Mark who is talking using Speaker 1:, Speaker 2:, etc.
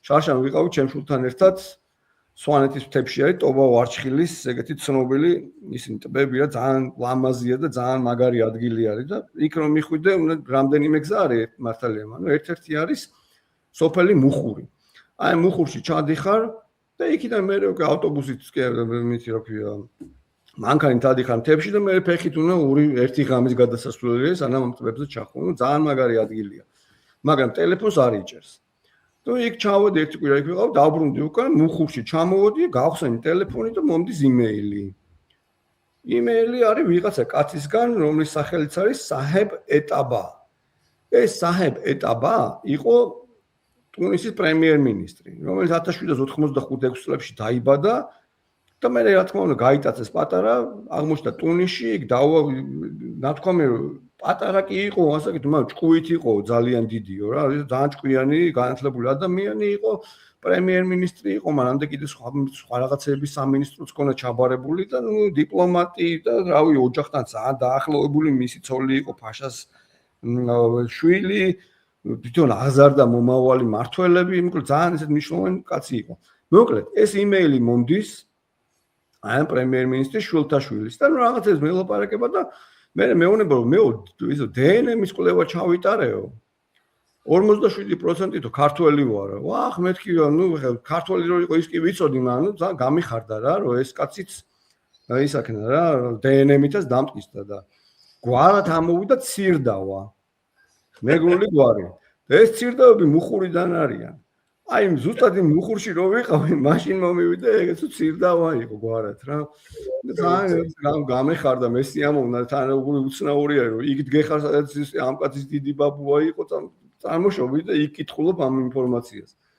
Speaker 1: შარშან ვიყავით ჩემ შულთან ერთად სვანეთის მთებში არის ტობა ვარჩხილის ეგეთი ცნობილი ისინი ტბები რა ძალიან ლამაზია და ძალიან მაგარი ადგილი არის და იქ რომ მიხვიდე რამდენიმე გზა არის მართალია მანო ერთ-ერთი არის სოფელი მუხური აი მუხურში ჩადიხარ და იქიდან მე უკვე ავტობუსით მითი რა ქვია მანქანით ადიხარ მთებში და მე ფეხით უნდა ერთი ღამის გადასასვლელი სანამ ამ ტბებზე ჩახვალ ძალიან მაგარი ადგილია მაგრამ ტელეფონს არ იჭერს თუ იქ ჩავოდი ერთი კვირა იქ ვიყავ დავბრუნდი უკან მუხურში ჩამოვოდი გავხსენი ტელეფონი და მომდის იმეილი არის ვიღაცა კაცისგან რომლის სახელიც არის საჰებ ეტაბა ეს საჰებ ეტაბა იყო ტუნისის პრემიერ-მინისტრი რომელიც 1795-6 წლებში დაიბადა და მე რა თქმა უნდა გაიტაცეს პატარა აღმოჩნდა ტუნისში იქ ნათქვამი პატარა კი იყო ასაკით მაგრამ ჭკუით იყო ძალიან დიდიო რა ძალიან ჭკვიანი განათლებული ადამიანი იყო პრემიერ-მინისტრი იყო მანამდე კიდე სხვა რაღაცების სამინისტროც ჰქონდა ჩაბარებული და დიპლომატი და რავი ოჯახთან ძალიან დაახლოებული მისი ცოლი იყო ფაშას შვილი თვითონ აღზარდა მომავალი მართველები მოკლედ ძალიან ისეთ მნიშვნელოვანი კაცი იყო მოკლედ ეს იმეილი მომდის აი პრემიერ-მინისტრის შვილთაშვილის და რაღაც ეს მელაპარაკება და მე მეუბნება რომ მე ისო დნმ-ის კვლევა ჩავიტარეო 57% თო ქართველი ვარ ვახ მეთქი ნუ ქართველი რო იყო ის კი ვიცოდი მაგრამ ნუ ძალიან გამიხარდა რა რომ ეს კაციც ისაქნა რა დნმ-ითაც დამტკიცდა და გვარად ამოვიდა ცირდავა მეგრული გვარი და ეს ცირდავები მუხურიდან არიან აი ზუსტად იმ მუხურში რო ვიყავი მაშინ მომივიდა ეგეც ცირდავა იყო გვარად რა ძალიან გამეხარდა მე სიამოვნა თან როგორი უცნაური არის რომ იქ დგეხარ სადაც ამ კაცის დიდი ბაბუა იყო წარმოშობი და იქ კითხულობ ამ ინფორმაციას